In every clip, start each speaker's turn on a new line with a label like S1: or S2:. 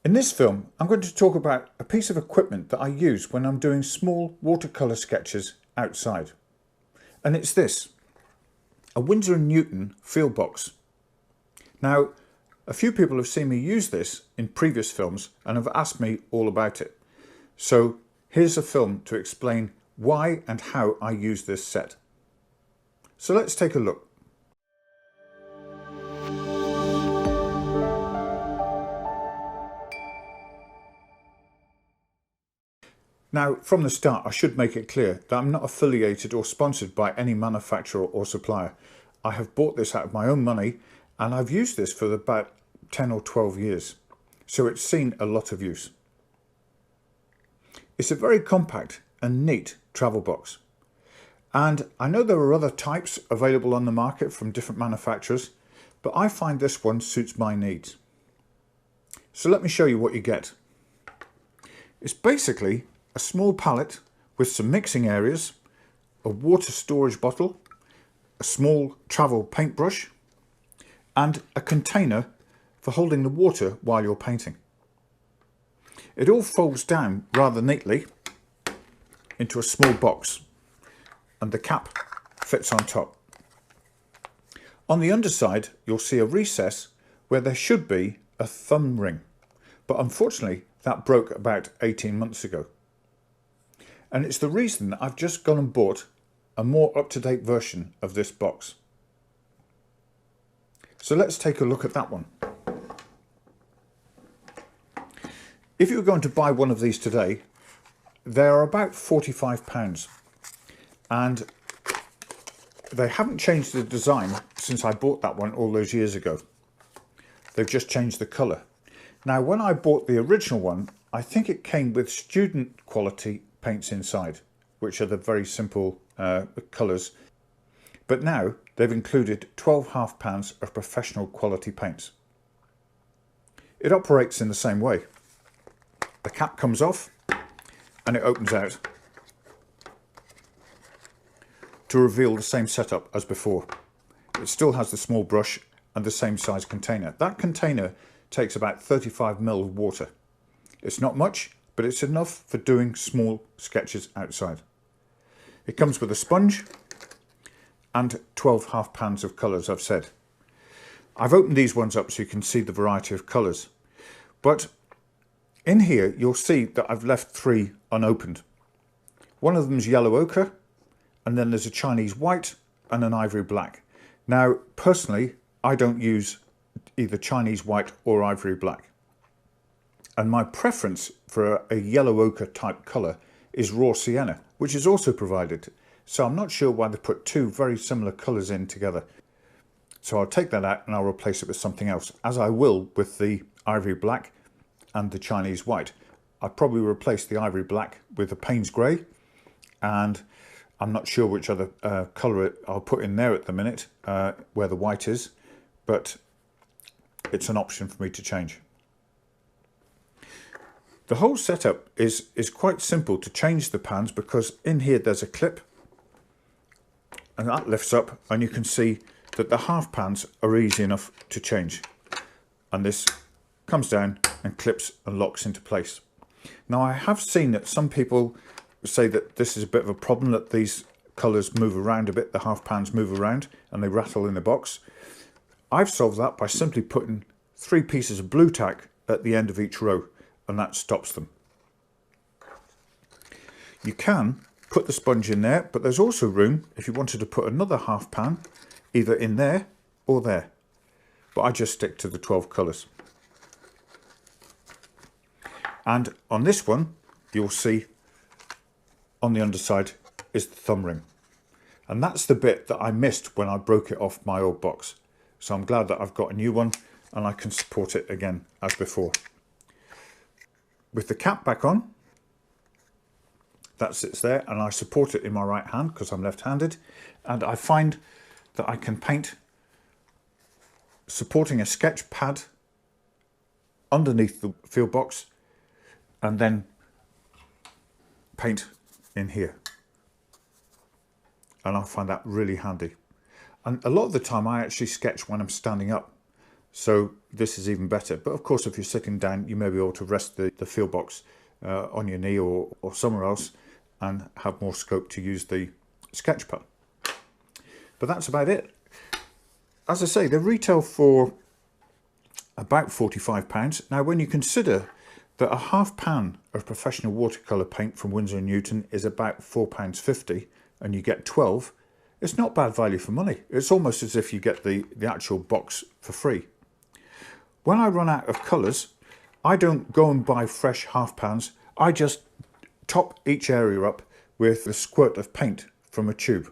S1: In this film, I'm going to talk about a piece of equipment that I use when I'm doing small watercolour sketches outside. And it's this, a Winsor & Newton field box. Now, a few people have seen me use this in previous films and have asked me all about it. So here's a film to explain why and how I use this set. So let's take a look. Now, from the start, I should make it clear that I'm not affiliated or sponsored by any manufacturer or supplier. I have bought this out of my own money and I've used this for about 10 or 12 years. So it's seen a lot of use. It's a very compact and neat travel box. And I know there are other types available on the market from different manufacturers, but I find this one suits my needs. So let me show you what you get. It's basically a small palette with some mixing areas, a water storage bottle, a small travel paintbrush, and a container for holding the water while you're painting. It all folds down rather neatly into a small box, and the cap fits on top. On the underside, you'll see a recess where there should be a thumb ring, but unfortunately that broke about 18 months ago. And it's the reason that I've just gone and bought a more up-to-date version of this box. So let's take a look at that one. If you were going to buy one of these today, they're about £45. And they haven't changed the design since I bought that one all those years ago. They've just changed the colour. Now, when I bought the original one, I think it came with student quality paints inside, which are the very simple colours. But now they've included £12.5 of professional quality paints. It operates in the same way. The cap comes off and it opens out to reveal the same setup as before. It still has the small brush and the same size container. That container takes about 35 ml of water. It's not much, but it's enough for doing small sketches outside. It comes with a sponge and £12.5 of colours, I've said. I've opened these ones up so you can see the variety of colours. But in here, you'll see that I've left 3 unopened. One of them is yellow ochre, and then there's a Chinese white and an ivory black. Now, personally, I don't use either Chinese white or ivory black. And my preference for a yellow ochre type colour is raw sienna, which is also provided. So I'm not sure why they put 2 very similar colours in together. So I'll take that out and I'll replace it with something else, as I will with the ivory black and the Chinese white. I'll probably replace the ivory black with a Payne's grey, and I'm not sure which other colour I'll put in there at the minute, where the white is, but it's an option for me to change. The whole setup is quite simple to change the pans, because in here there's a clip and that lifts up, and you can see that the half pans are easy enough to change, and this comes down and clips and locks into place. Now, I have seen that some people say that this is a bit of a problem, that these colours move around a bit, the half pans move around and they rattle in the box. I've solved that by simply putting 3 pieces of blue tack at the end of each row, and that stops them. You can put the sponge in there, but there's also room if you wanted to put another half pan either in there or there, but I just stick to the 12 colours. And on this one, you'll see on the underside is the thumb ring, and that's the bit that I missed when I broke it off my old box. So I'm glad that I've got a new one and I can support it again as before. With the cap back on, that sits there, and I support it in my right hand because I'm left-handed, and I find that I can paint supporting a sketch pad underneath the field box and then paint in here, and I find that really handy. And a lot of the time I actually sketch when I'm standing up, So this is even better. But of course, if you're sitting down, you may be able to rest the field box on your knee or somewhere else and have more scope to use the sketch pad. But that's about it. As I say, they retail for about £45. Now, when you consider that a half pan of professional watercolour paint from Winsor & Newton is about £4.50 and you get 12, it's not bad value for money. It's almost as if you get the actual box for free. When I run out of colours, I don't go and buy fresh half pans. I just top each area up with a squirt of paint from a tube.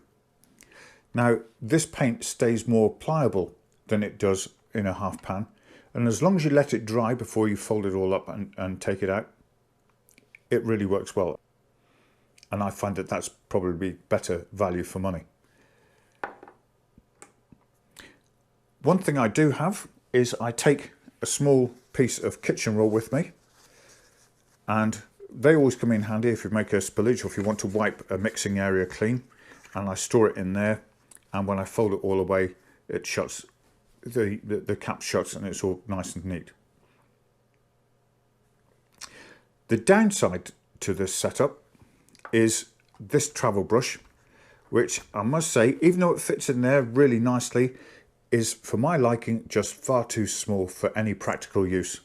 S1: Now, this paint stays more pliable than it does in a half pan, and as long as you let it dry before you fold it all up and take it out, it really works well. And I find that that's probably better value for money. One thing I do have is I take a small piece of kitchen roll with me, and they always come in handy if you make a spillage or if you want to wipe a mixing area clean, and I store it in there, and when I fold it all away, it shuts, the cap shuts, and it's all nice and neat. The downside to this setup is this travel brush, which I must say, even though it fits in there really nicely, is for my liking just far too small for any practical use.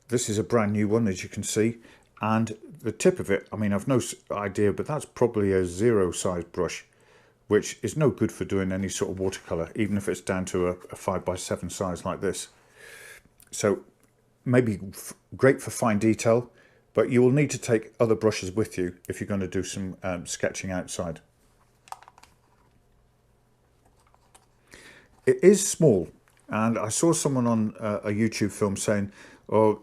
S1: This is a brand new one, as you can see, and the tip of it, I mean, I've no idea, but that's probably a 0 size brush, which is no good for doing any sort of watercolour, even if it's down to a 5x7 size like this. So maybe great for fine detail, but you will need to take other brushes with you if you're going to do some sketching outside. It is small, and I saw someone on a YouTube film saying, oh,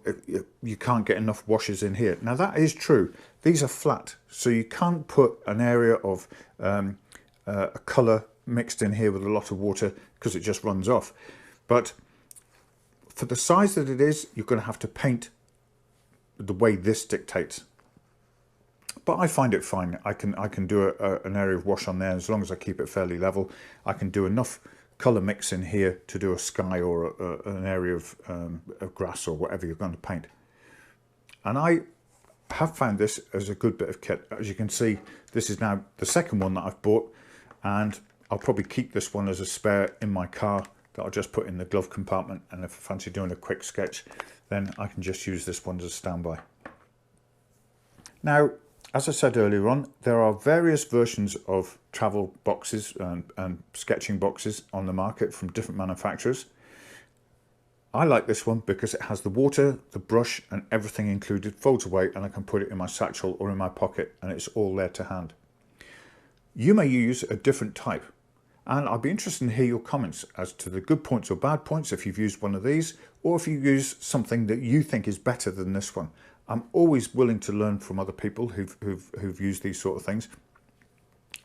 S1: you can't get enough washes in here. Now that is true. These are flat, so you can't put an area of a colour mixed in here with a lot of water because it just runs off. But for the size that it is, you're going to have to paint the way this dictates. But I find it fine. I can do an area of wash on there as long as I keep it fairly level. I can do enough colour mix in here to do a sky or an area of grass or whatever you're going to paint. And I have found this as a good bit of kit. As you can see, this is now the second one that I've bought, and I'll probably keep this one as a spare in my car that I'll just put in the glove compartment, and if I fancy doing a quick sketch, then I can just use this one as a standby. Now, as I said earlier on, there are various versions of travel boxes and sketching boxes on the market from different manufacturers. I like this one because it has the water, the brush and everything included, folds away, and I can put it in my satchel or in my pocket, and it's all there to hand. You may use a different type, and I'd be interested to hear your comments as to the good points or bad points if you've used one of these, or if you use something that you think is better than this one. I'm always willing to learn from other people who've used these sort of things,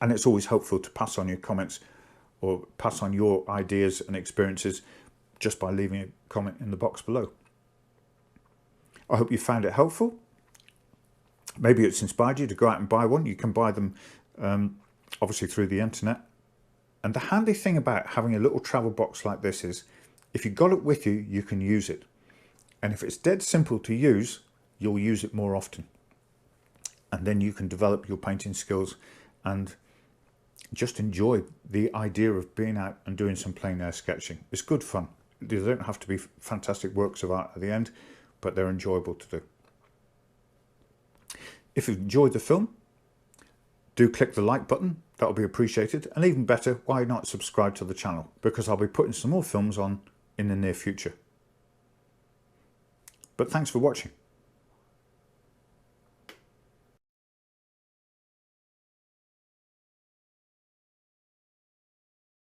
S1: and it's always helpful to pass on your comments or pass on your ideas and experiences just by leaving a comment in the box below. I hope you found it helpful. Maybe it's inspired you to go out and buy one. You can buy them obviously through the internet. And the handy thing about having a little travel box like this is if you've got it with you, you can use it. And if it's dead simple to use, you'll use it more often. And then you can develop your painting skills and just enjoy the idea of being out and doing some plein air sketching. It's good fun. They don't have to be fantastic works of art at the end, but they're enjoyable to do. If you've enjoyed the film, do click the like button. That'll be appreciated. And even better, why not subscribe to the channel? Because I'll be putting some more films on in the near future. But thanks for watching.